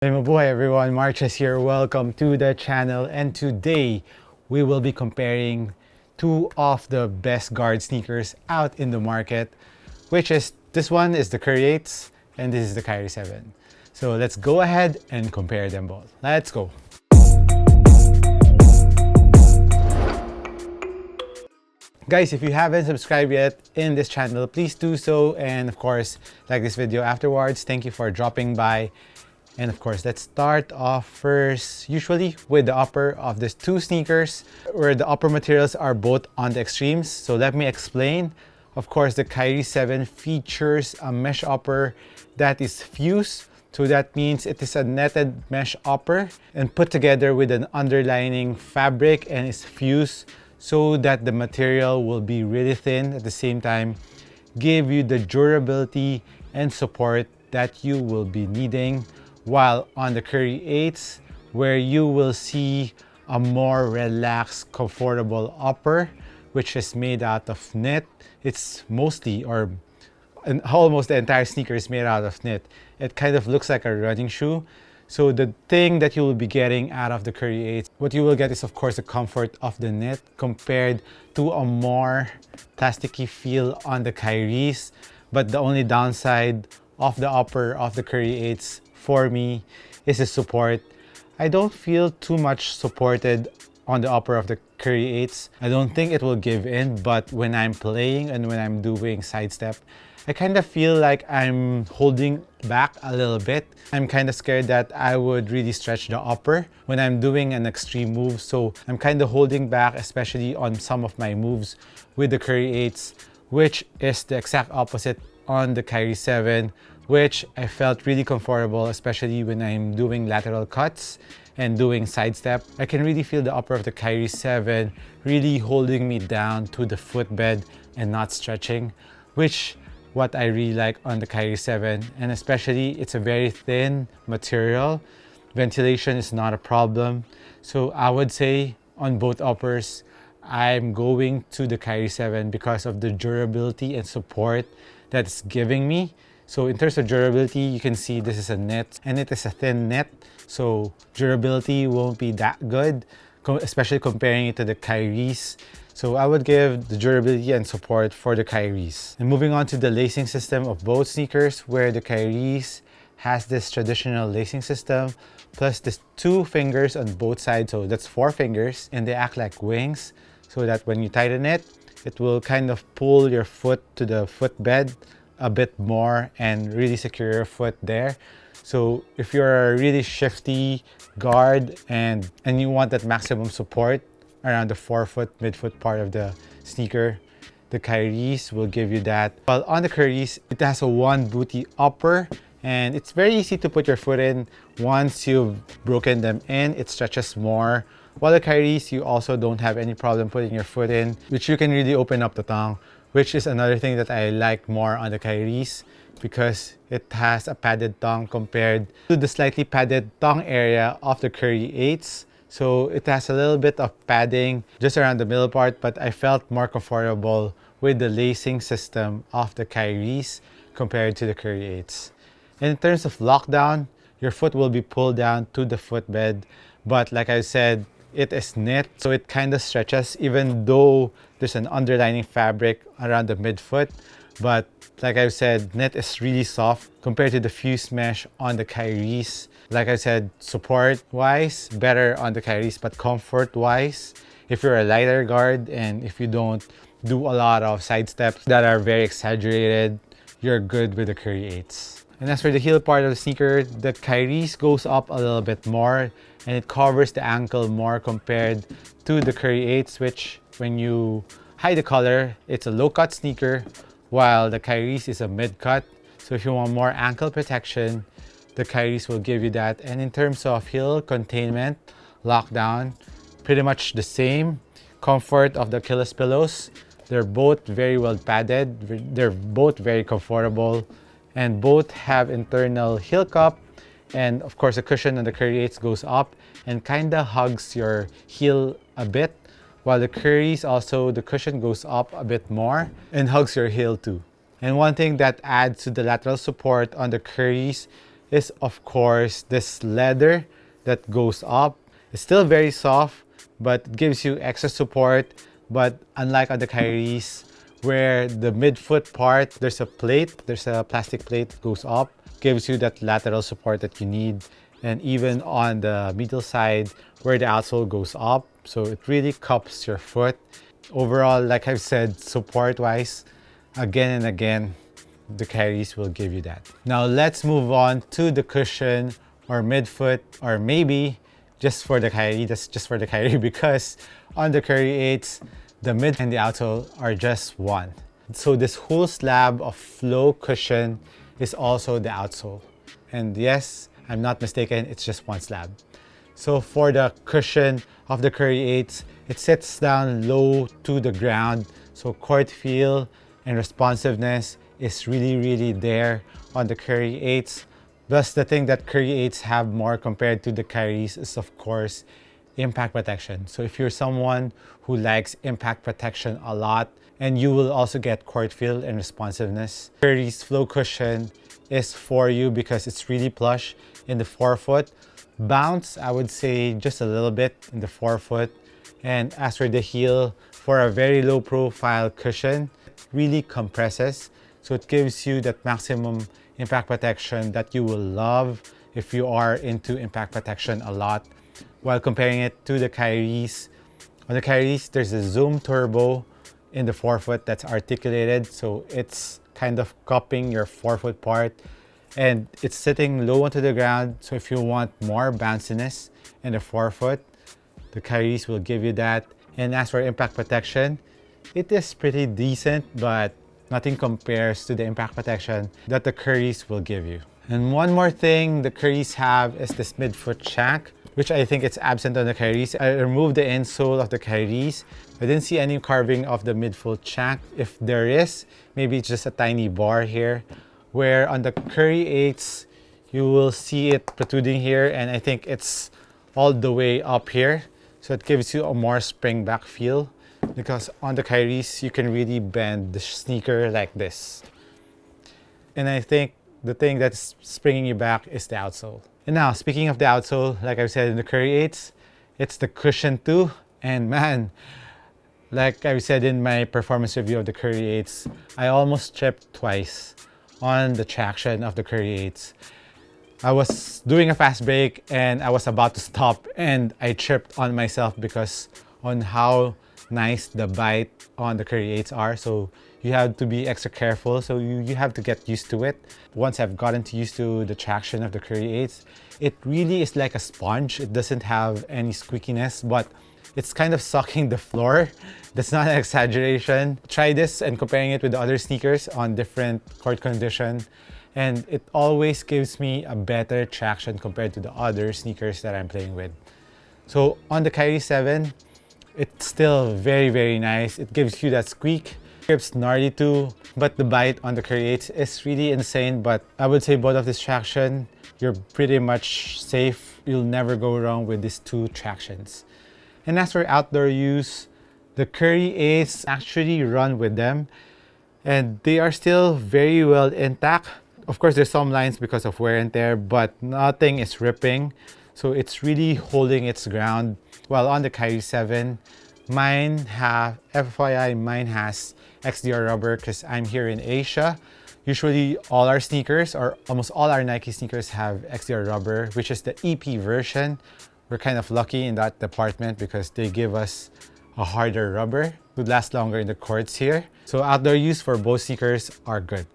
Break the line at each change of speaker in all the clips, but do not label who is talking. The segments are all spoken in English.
Hey mabuhay everyone, Marches here. Welcome to the channel, and today we will be comparing two of the best guard sneakers out in the market, which is this one is the KYRIE 8s and this is the KYRIE 7. So let's go ahead and compare them both. Let's go. Guys, if you haven't subscribed yet in this channel, please do so, and of course like this video afterwards. Thank you for dropping by. And of course, let's start off first, usually with the upper of these two sneakers, where the upper materials are both on the extremes. So let me explain. Of course, the KYRIE 7 features a mesh upper that is fused. So that means it is a netted mesh upper and put together with an underlining fabric and is fused so that the material will be really thin, at the same time give you the durability and support that you will be needing. While on the KYRIE 8s, where you will see a more relaxed, comfortable upper, which is made out of knit. It's mostly, or almost the entire sneaker is made out of knit. It kind of looks like a running shoe. So the thing that you will be getting out of the KYRIE 8s, what you will get is of course the comfort of the knit compared to a more plasticky feel on the KYRIEs. But the only downside of the upper of the KYRIE 8s for me is the support. I don't feel too much supported on the upper of the KYRIE 8s. I don't think it will give in, but when I'm playing and when I'm doing sidestep, I kind of feel like I'm holding back a little bit. I'm kind of scared that I would really stretch the upper when I'm doing an extreme move. So I'm kind of holding back, especially on some of my moves with the KYRIE 8s, which is the exact opposite on the KYRIE 7, which I felt really comfortable, especially when I'm doing lateral cuts and doing sidestep. I can really feel the upper of the KYRIE 7 really holding me down to the footbed and not stretching, which what I really like on the KYRIE 7. And especially it's a very thin material. Ventilation is not a problem. So I would say on both uppers, I'm going to the KYRIE 7 because of the durability and support that it's giving me. So in terms of durability, you can see this is a knit and it is a thin knit. So durability won't be that good, especially comparing it to the KYRIEs. So I would give the durability and support for the KYRIEs. And moving on to the lacing system of both sneakers, where the KYRIEs has this traditional lacing system, plus this 2 fingers on both sides. So that's 4 fingers, and they act like wings, so that when you tighten it, it will kind of pull your foot to the footbed a bit more and really secure your foot there. So if you're a really shifty guard and you want that maximum support around the forefoot, midfoot part of the sneaker, the KYRIEs will give you that. While on the KYRIEs, it has a 1 booty upper, and it's very easy to put your foot in. Once you've broken them in, it stretches more. While the KYRIEs, you also don't have any problem putting your foot in, which you can really open up the tongue, which is another thing that I like more on the KYRIEs, because it has a padded tongue compared to the slightly padded tongue area of the KYRIE 8s. So it has a little bit of padding just around the middle part, but I felt more comfortable with the lacing system of the KYRIEs compared to the KYRIE 8s. And in terms of lockdown, your foot will be pulled down to the footbed, but like I said, it is knit, so it kind of stretches even though there's an underlining fabric around the midfoot. But like I said, knit is really soft compared to the fused mesh on the KYRIEs. Like I said, support-wise, better on the KYRIEs, but comfort-wise, if you're a lighter guard and if you don't do a lot of side steps that are very exaggerated, you're good with the KYRIE 8s. And as for the heel part of the sneaker, the KYRIEs goes up a little bit more and it covers the ankle more compared to the KYRIE 8s, which when you hide the color, it's a low-cut sneaker, while the KYRIEs is a mid-cut. So if you want more ankle protection, the KYRIEs will give you that. And in terms of heel containment, lockdown, pretty much the same. Comfort of the Achilles pillows, they're both very well padded, they're both very comfortable, and both have internal heel cup. And of course, the cushion on the KYRIE 8s goes up and kind of hugs your heel a bit, while the KYRIEs also, the cushion goes up a bit more and hugs your heel too. And one thing that adds to the lateral support on the KYRIEs is of course this leather that goes up. It's still very soft, but it gives you extra support. But unlike other KYRIEs, where the midfoot part, there's a plastic plate that goes up, gives you that lateral support that you need. And even on the middle side, where the outsole goes up, so it really cups your foot. Overall, like I've said, support-wise, again and again, the KYRIEs will give you that. Now let's move on to the cushion or midfoot, or maybe just for the KYRIE. That's just for the KYRIE because on the KYRIE 8s, the mid and the outsole are just one. So this whole slab of flow cushion is also the outsole. And yes, I'm not mistaken, it's just one slab. So for the cushion of the KYRIE 8s, it sits down low to the ground. So court feel and responsiveness is really there on the KYRIE 8s. Plus, the thing that KYRIE 8s have more compared to the KYRIEs is of course impact protection. So if you're someone who likes impact protection a lot, and you will also get court feel and responsiveness, KYRIE's flow cushion is for you because it's really plush in the forefoot. Bounce, I would say just a little bit in the forefoot. And as for the heel, for a very low profile cushion, it really compresses. So it gives you that maximum impact protection that you will love if you are into impact protection a lot. While comparing it to the KYRIEs, on the KYRIEs, there's a Zoom Turbo in the forefoot that's articulated. So it's kind of cupping your forefoot part. And it's sitting low onto the ground. So if you want more bounciness in the forefoot, the KYRIEs will give you that. And as for impact protection, it is pretty decent, but nothing compares to the impact protection that the KYRIEs will give you. And one more thing the KYRIEs have is this midfoot shank, which I think it's absent on the KYRIEs. I removed the insole of the KYRIEs. I didn't see any carving of the midfoot shank. If there is, maybe it's just a tiny bar here. Where on the KYRIE 8s, you will see it protruding here, and I think it's all the way up here. So it gives you a more spring back feel, because on the KYRIEs, you can really bend the sneaker like this. And I think the thing that's springing you back is the outsole. And now, speaking of the outsole, like I've said in the KYRIE 8s, it's the cushion too. And man, like I said in my performance review of the KYRIE 8s, I almost tripped twice on the traction of the KYRIE 8s. I was doing a fast break and I was about to stop and I tripped on myself because on how nice the bite on the KYRIE 8s are. So you have to be extra careful. So you have to get used to it. Once I've gotten used to the traction of the KYRIE 8s, it really is like a sponge. It doesn't have any squeakiness, but it's kind of sucking the floor. That's not an exaggeration. Try this and comparing it with the other sneakers on different court condition. And it always gives me a better traction compared to the other sneakers that I'm playing with. So on the KYRIE 7, it's still very nice. It gives you that squeak. Grips gnarly too, but the bite on the KYRIE 8 is really insane. But I would say both of this traction, you're pretty much safe. You'll never go wrong with these two tractions. And as for outdoor use, the KYRIE 8s actually run with them and they are still very well intact. Of course, there's some lines because of wear and tear, but nothing is ripping. So it's really holding its ground. While on the KYRIE 7, FYI, mine has XDR rubber because I'm here in Asia. Usually all our sneakers, or almost all our Nike sneakers, have XDR rubber, which is the EP version. We're kind of lucky in that department because they give us a harder rubber to last longer in the courts here. So outdoor use for both sneakers are good.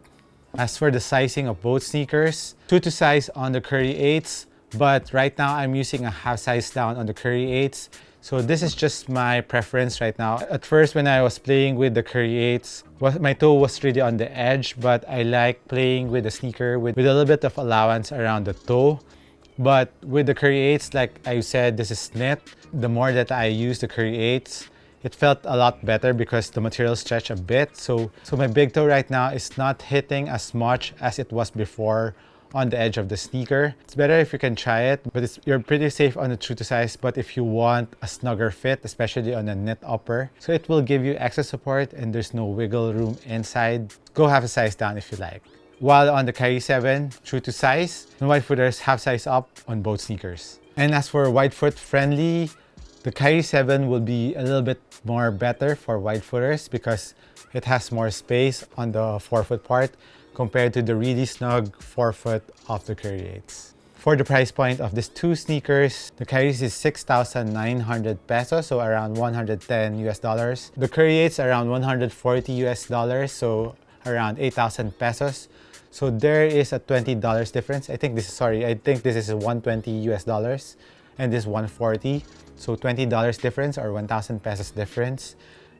As for the sizing of both sneakers, true to size on the KYRIE 8s, but right now I'm using a half size down on the KYRIE 8s. So this is just my preference right now. At first, when I was playing with the KYRIE 8s, my toe was really on the edge, but I like playing with the sneaker with a little bit of allowance around the toe. But with the KYRIE 8s, like I said, this is knit. The more that I use the KYRIE 8s, it felt a lot better because the material stretched a bit. So my big toe right now is not hitting as much as it was before on the edge of the sneaker. It's better if you can try it, but you're pretty safe on the true to size. But if you want a snugger fit, especially on a knit upper, so it will give you extra support and there's no wiggle room inside, go have a size down if you like. while on the KYRIE 7, true to size, and wide footers have size up on both sneakers. And as for wide foot friendly, the KYRIE 7 will be a little bit more better for wide footers because it has more space on the forefoot part compared to the really snug forefoot of the KYRIE 8s. For the price point of these two sneakers, the KYRIE is 6,900 pesos, so around 110 US dollars. The KYRIE 8s around 140 US dollars, so around 8,000 pesos. So there is a $20 difference. I think this is 120 US dollars and this 140. So $20 difference or 1,000 pesos difference.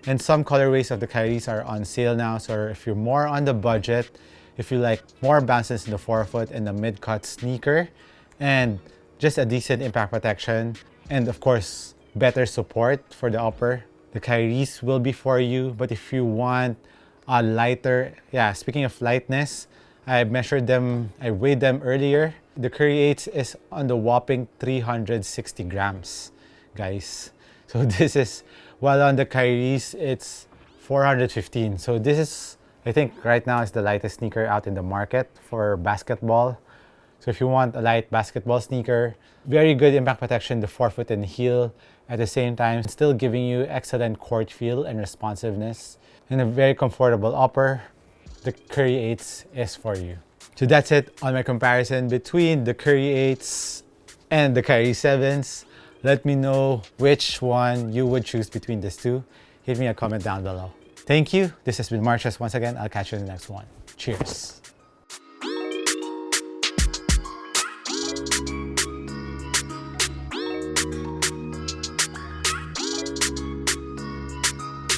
And some colorways of the KYRIEs are on sale now. So if you're more on the budget, if you like more bounces in the forefoot and the mid-cut sneaker, and just a decent impact protection, and of course, better support for the upper, the KYRIEs will be for you. But if you want a lighter, speaking of lightness, I measured them, I weighed them earlier. The KYRIE 8 is on the whopping 360 grams, guys. So this is, while on the KYRIEs, it's 415. So this is, I think right now is the lightest sneaker out in the market for basketball. So if you want a light basketball sneaker, very good impact protection, the forefoot and heel, at the same time still giving you excellent court feel and responsiveness, and a very comfortable upper, the KYRIE 8s is for you. So that's it on my comparison between the KYRIE 8s and the KYRIE 7s. Let me know which one you would choose between these two. Hit me a comment down below. Thank you. This has been Marcus once again. I'll catch you in the next one. Cheers.